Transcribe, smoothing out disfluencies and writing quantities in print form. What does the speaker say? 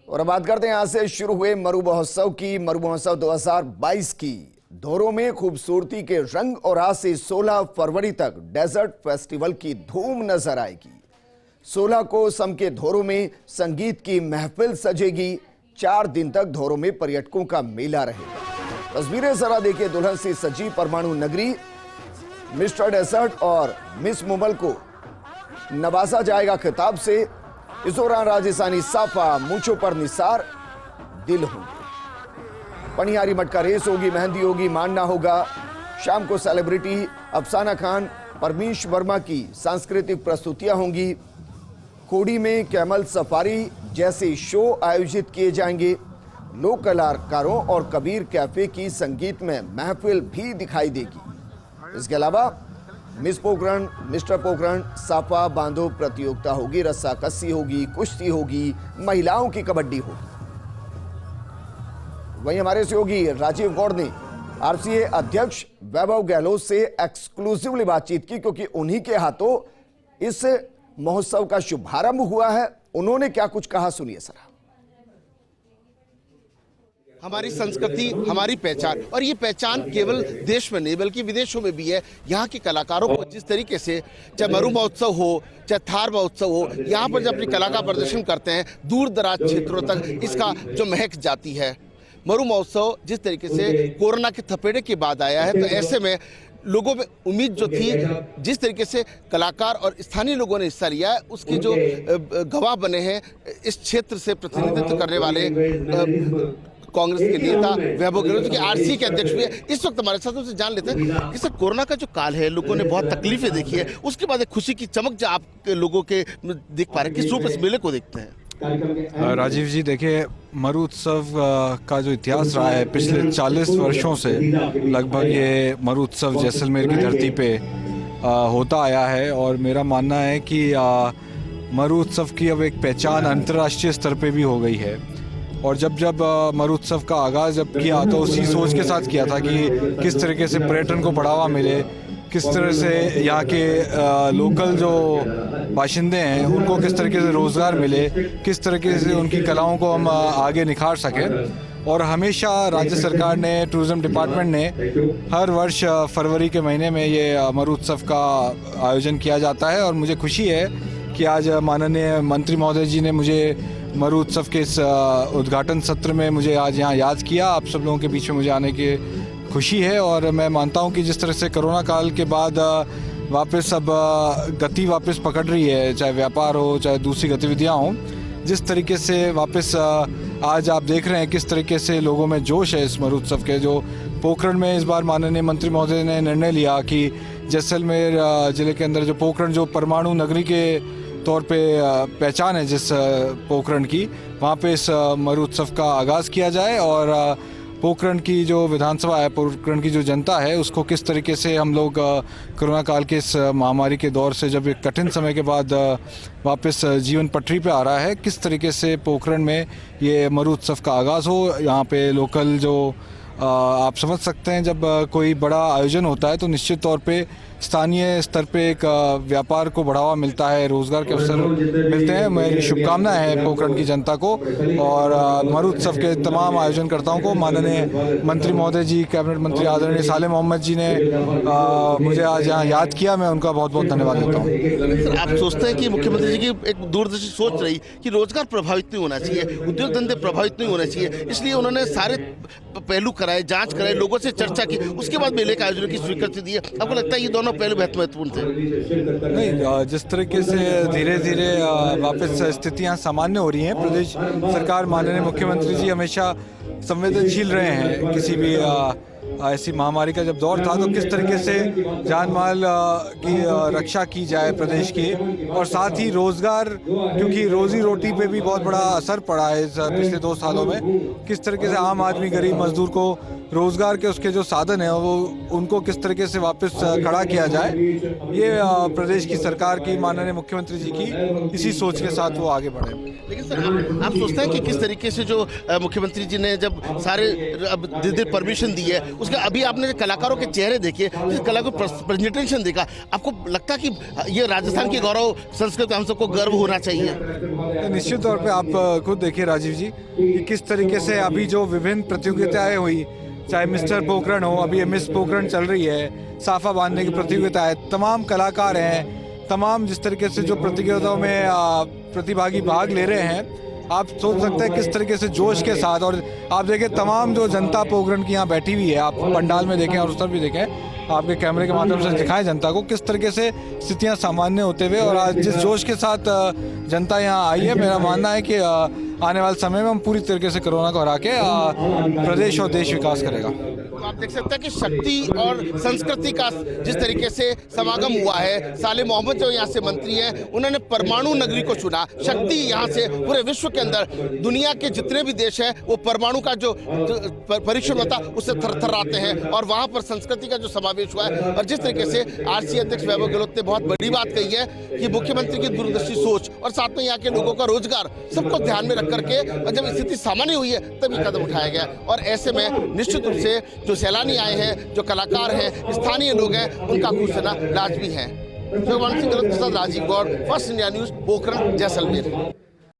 और अब बात करते हैं यहाँ से शुरू हुए मरु महोत्सव की। मरु महोत्सव 2022 की धोरों में खूबसूरती के रंग और आज से 16 फरवरी तक डेजर्ट फेस्टिवल की धूम नजर आएगी। 16 को सम के धोरों में संगीत की महफिल सजेगी। 4 दिन तक धोरों में पर्यटकों का मेला रहेगा। तस्वीरें जरा देखिए, दुल्हन से सजी परमाणु नगरी। मिस्टर डेजर्ट और मिस मुमल को नवाजा जाएगा खिताब से। इस दौरान राजस्थानी साफा, मूंछों पर निसार दिल होंगे। पनियारी मटका रेस होगी, मेहंदी होगी, मांडना होगा। शाम को सेलिब्रिटी अफसाना खान, परमीश वर्मा की सांस्कृतिक प्रस्तुतियां होंगी। कोडी में कैमल सफारी जैसे शो आयोजित किए जाएंगे। लोक कलाकारों और कबीर कैफे की संगीत में महफिल भी दिखाई देगी। इसके अलावा मिस पोखरण, मिस्टर पोखरण, साफा बांधो प्रतियोगिता होगी, रस्सा कस्सी होगी, कुश्ती होगी, महिलाओं की कबड्डी होगी। वहीं हमारे सहयोगी राजीव गौड़ ने आरसीए अध्यक्ष वैभव गहलोत से एक्सक्लूसिवली बातचीत की, क्योंकि उन्हीं के हाथों इस महोत्सव का शुभारंभ हुआ है। उन्होंने क्या कुछ कहा, सुनिए सर। हमारी संस्कृति, हमारी पहचान, और ये पहचान केवल देश में नहीं बल्कि विदेशों में भी है। यहाँ के कलाकारों को जिस तरीके से, चाहे मरु महोत्सव हो, चाहे थार महोत्सव हो, यहाँ पर जब अपनी कला का प्रदर्शन करते हैं, दूर दराज क्षेत्रों तक इसका जो महक जाती है। मरु महोत्सव जिस तरीके से कोरोना के थपेड़े के बाद आया है, तो ऐसे में लोगों में उम्मीद जो थी, जिस तरीके से कलाकार और स्थानीय लोगों ने हिस्सा लिया है, उसके जो गवाह बने हैं इस क्षेत्र से प्रतिनिधित्व करने वाले कांग्रेस के नेता वैभव गहलोत के आरसी के अध्यक्ष भी है। इस वक्त हमारे साथ उनसे जान लेते हैं कि सर, कोरोना का जो काल है, लोगों ने बहुत तकलीफें देखी है, उसके बाद एक खुशी की चमक जो आप लोगों के देख पा रहे हैं, किस रूप इस मेले को देखते हैं? राजीव जी, देखिए, मरु उत्सव का जो इतिहास रहा है पिछले 40 वर्षों से, लगभग ये मरु उत्सव जैसलमेर की धरती पे होता आया है। और मेरा मानना है कि मरु उत्सव की अब एक पहचान अंतर्राष्ट्रीय स्तर पे भी हो गई है। और जब मरु उत्सव का आगाज़ जब किया तो उसी सोच के साथ किया था कि किस तरीके से पर्यटन को बढ़ावा मिले, किस तरह से यहाँ के लोकल जो बाशिंदे हैं उनको किस तरीके से रोज़गार मिले, किस तरीके से उनकी कलाओं को हम आगे निखार सकें। और हमेशा राज्य सरकार ने, टूरिज़्म डिपार्टमेंट ने हर वर्ष फरवरी के महीने में ये मरु उत्सव का आयोजन किया जाता है। और मुझे खुशी है कि आज माननीय मंत्री महोदय जी ने मुझे मरु उत्सव के इस उद्घाटन सत्र में मुझे आज यहाँ याद किया। आप सब लोगों के बीच में मुझे आने की खुशी है। और मैं मानता हूँ कि जिस तरह से कोरोना काल के बाद वापस अब गति वापस पकड़ रही है, चाहे व्यापार हो, चाहे दूसरी गतिविधियाँ हों, जिस तरीके से वापस आज आप देख रहे हैं किस तरीके से लोगों में जोश है इस मरु उत्सव के। जो पोखरण में इस बार माननीय मंत्री महोदय ने निर्णय लिया कि जैसलमेर जिले के अंदर जो पोखरण, जो परमाणु नगरी के तौर पे पहचान है जिस पोखरण की, वहाँ पे इस मरु उत्सव का आगाज़ किया जाए। और पोखरण की जो विधानसभा है, पोखरण की जो जनता है, उसको किस तरीके से हम लोग कोरोना काल के इस महामारी के दौर से जब एक कठिन समय के बाद वापस जीवन पटरी पे आ रहा है, किस तरीके से पोखरण में ये मरु उत्सव का आगाज़ हो। यहाँ पे लोकल जो आप समझ सकते हैं, जब कोई बड़ा आयोजन होता है तो निश्चित तौर पे स्थानीय स्तर पे एक व्यापार को बढ़ावा मिलता है, रोजगार के अवसर मिलते हैं। मेरी शुभकामनाएं हैं पोखरण की जनता को और मरु उत्सव के तमाम आयोजनकर्ताओं को। माननीय मंत्री महोदय जी, कैबिनेट मंत्री आदरणीय साले मोहम्मद जी ने मुझे आज यहाँ याद किया, मैं उनका बहुत बहुत धन्यवाद देता हूँ। आप सोचते हैं कि मुख्यमंत्री जी की एक दूरदर्शी सोच रही कि रोजगार प्रभावित नहीं होना चाहिए, उद्योग धंधे प्रभावित नहीं होने चाहिए, इसलिए उन्होंने सारे पहलू कराए, जांच कराए, लोगों से चर्चा की, उसके बाद मेले के आयोजन की स्वीकृति दी है। आपको लगता है ये दोनों पहलू महत्वपूर्ण थे? नहीं, जिस तरीके से धीरे धीरे वापस स्थितियां सामान्य हो रही हैं, प्रदेश सरकार, माननीय मुख्यमंत्री जी हमेशा संवेदनशील रहे हैं। किसी भी ऐसी महामारी का जब दौर था तो किस तरीके से जान माल की रक्षा की जाए प्रदेश की, और साथ ही रोजगार, क्योंकि रोजी रोटी पे भी बहुत बड़ा असर पड़ा है इस पिछले 2 सालों में, किस तरीके से आम आदमी, गरीब मजदूर को रोजगार के उसके जो साधन है वो उनको किस तरीके से वापस खड़ा किया जाए, ये प्रदेश की सरकार की, माननीय मुख्यमंत्री जी की इसी सोच के साथ वो आगे बढ़े। लेकिन सर, आप सोचते हैं कि किस तरीके से जो मुख्यमंत्री जी ने जब सारे अब धीरे-धीरे परमिशन दी है, उसके अभी आपने कलाकारों के चेहरे देखे, जिस कला को प्रेजेंटेशन देखा, आपको लगता कि ये राजस्थान की गौरव संस्कृति हम सबको गर्व होना चाहिए? निश्चित तौर पे आप खुद देखिए राजीव जी कि किस तरीके से अभी जो विभिन्न प्रतियोगिताएं हुई, चाहे मिस्टर पोखरण हो, अभी मिस पोखरण चल रही है, साफा बांधने की प्रतियोगिता है, तमाम कलाकार हैं, तमाम जिस तरीके से जो प्रतियोगिताओं में प्रतिभागी भाग ले रहे हैं, आप सोच सकते हैं किस तरीके से जोश के साथ। और आप देखें तमाम जो जनता पोखरण की यहाँ बैठी हुई है, आप पंडाल में देखें और उस तरफ भी देखें, आपके कैमरे के माध्यम से दिखाएं जनता को किस तरीके से स्थितियां सामान्य होते हुए, और आज जिस जोश के साथ जनता यहाँ आई है, मेरा मानना है कि आने वाले समय में हम पूरी तरीके से कोरोना को हरा के प्रदेश और देश विकास करेगा। आप देख सकते हैं कि शक्ति और संस्कृति का जिस तरीके से समागम हुआ है। साले मोहम्मद जो यहाँ से मंत्री हैं, उन्होंने परमाणु नगरी को चुना। शक्ति यहाँ से पूरे विश्व के अंदर दुनिया के जितने भी देश हैं वो परमाणु का जो परीक्षण होता है उससे थरथराते हैं, और वहाँ पर संस्कृति का जो समावेश हुआ है। और जिस तरीके से आरसीए अध्यक्ष वैभव गहलोत ने बहुत बड़ी बात कही है कि मुख्यमंत्री की दूरदर्शी सोच और साथ में यहाँ के लोगों का रोजगार सबको ध्यान में रख करके, और जब स्थिति सामान्य हुई है तभी कदम उठाया गया। और ऐसे में निश्चित रूप से जो सैलानी आए हैं, जो कलाकार हैं, स्थानीय लोग हैं, उनका खुश होना लाजमी है। Rajeev Gaur, first India news, Pokhran, Jaisalmer.